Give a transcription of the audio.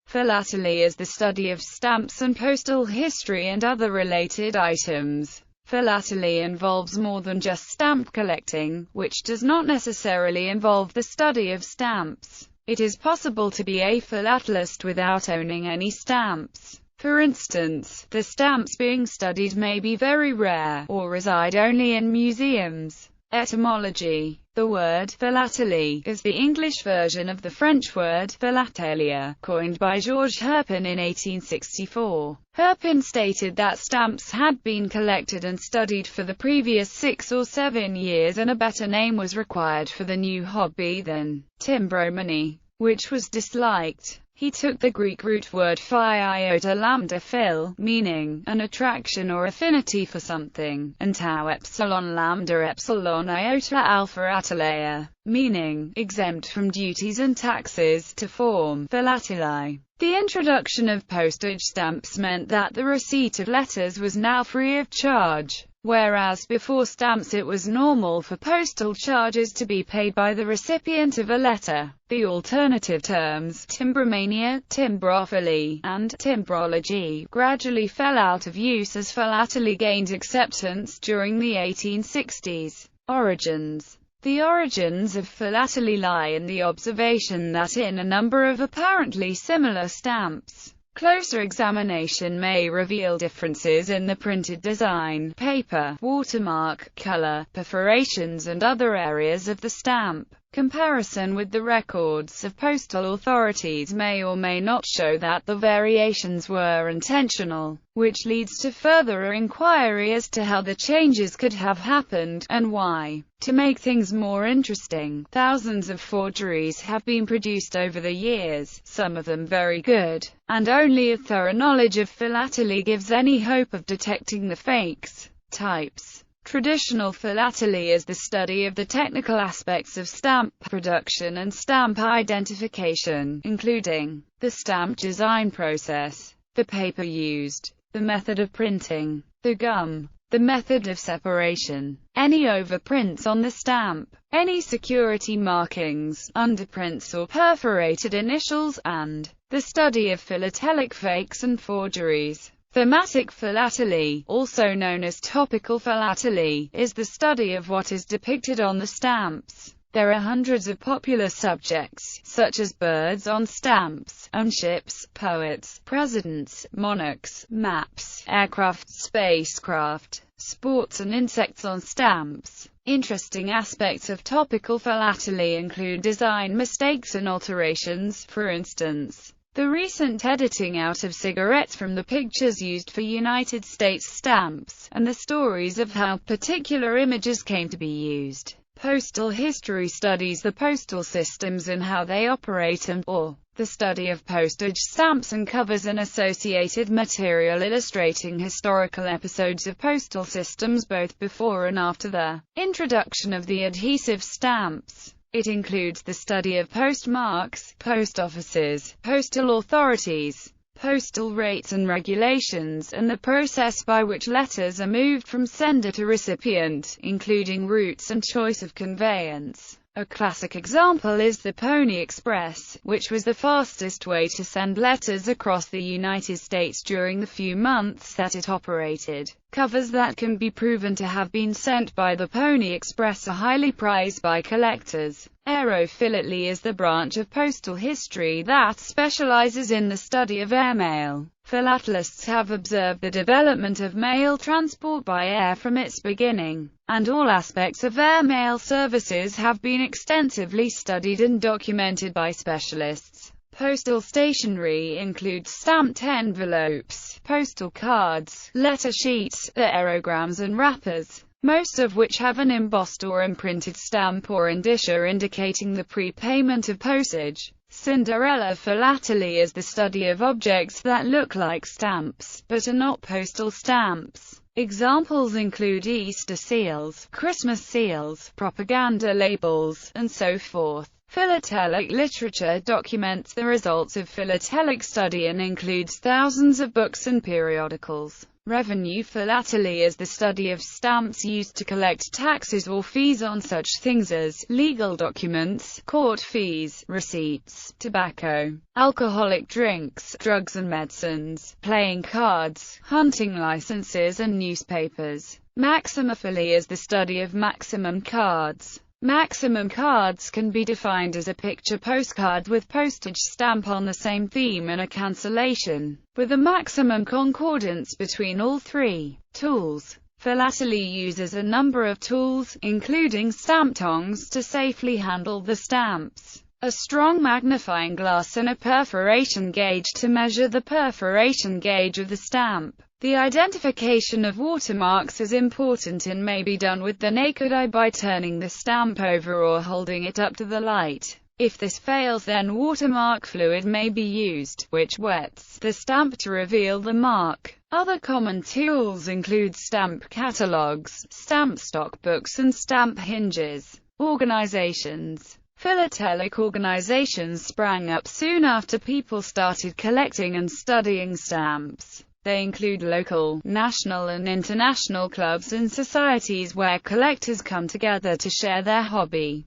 Philately is the study of stamps and postal history and other related items. Philately involves more than just stamp collecting, which does not necessarily involve the study of stamps. It is possible to be a philatelist without owning any stamps. For instance, the stamps being studied may be very rare, or reside only in museums. Etymology. The word philately is the English version of the French word philatélia, coined by Georges Herpin in 1864. Herpin stated that stamps had been collected and studied for the previous 6 or 7 years, and a better name was required for the new hobby than timbromany, which was disliked. He took the Greek root word phi iota lambda phil, meaning an attraction or affinity for something, and tau epsilon lambda epsilon iota alpha atelia, meaning exempt from duties and taxes, to form philately. The introduction of postage stamps meant that the receipt of letters was now free of charge, whereas before stamps it was normal for postal charges to be paid by the recipient of a letter. The alternative terms, timbromania, timbrophily, and timbrology, gradually fell out of use as philately gained acceptance during the 1860s. Origins. The origins of philately lie in the observation that in a number of apparently similar stamps, closer examination may reveal differences in the printed design, paper, watermark, color, perforations and other areas of the stamp. Comparison with the records of postal authorities may or may not show that the variations were intentional, which leads to further inquiry as to how the changes could have happened, and why. To make things more interesting, thousands of forgeries have been produced over the years, some of them very good, and only a thorough knowledge of philately gives any hope of detecting the fakes. Types. Traditional philately is the study of the technical aspects of stamp production and stamp identification, including the stamp design process, the paper used, the method of printing, the gum, the method of separation, any overprints on the stamp, any security markings, underprints or perforated initials, and the study of philatelic fakes and forgeries. Thematic philately, also known as topical philately, is the study of what is depicted on the stamps. There are hundreds of popular subjects, such as birds on stamps, and ships, poets, presidents, monarchs, maps, aircraft, spacecraft, sports and insects on stamps. Interesting aspects of topical philately include design mistakes and alterations, for instance, the recent editing out of cigarettes from the pictures used for United States stamps, and the stories of how particular images came to be used. Postal history studies the postal systems and how they operate or the study of postage stamps and covers an associated material illustrating historical episodes of postal systems both before and after the introduction of the adhesive stamps. It includes the study of postmarks, post offices, postal authorities, postal rates and regulations, and the process by which letters are moved from sender to recipient, including routes and choice of conveyance. A classic example is the Pony Express, which was the fastest way to send letters across the United States during the few months that it operated. Covers that can be proven to have been sent by the Pony Express are highly prized by collectors. Aerophilately is the branch of postal history that specializes in the study of airmail. Philatelists have observed the development of mail transport by air from its beginning, and all aspects of airmail services have been extensively studied and documented by specialists. Postal stationery includes stamped envelopes, postal cards, letter sheets, aerograms and wrappers, most of which have an embossed or imprinted stamp or indicia indicating the prepayment of postage. Cinderella philately is the study of objects that look like stamps, but are not postal stamps. Examples include Easter seals, Christmas seals, propaganda labels, and so forth. Philatelic literature documents the results of philatelic study and includes thousands of books and periodicals. Revenue. Philately is the study of stamps used to collect taxes or fees on such things as legal documents, court fees, receipts, tobacco, alcoholic drinks, drugs and medicines, playing cards, hunting licenses and newspapers. Maximophily is the study of maximum cards. Maximum cards can be defined as a picture postcard with postage stamp on the same theme and a cancellation, with a maximum concordance between all three. Tools. Philately uses a number of tools, including stamp tongs to safely handle the stamps, a strong magnifying glass and a perforation gauge to measure the perforation gauge of the stamp. The identification of watermarks is important and may be done with the naked eye by turning the stamp over or holding it up to the light. If this fails, then watermark fluid may be used, which wets the stamp to reveal the mark. Other common tools include stamp catalogs, stamp stock books and stamp hinges. Organizations. Philatelic organizations sprang up soon after people started collecting and studying stamps. They include local, national and international clubs and societies where collectors come together to share their hobby.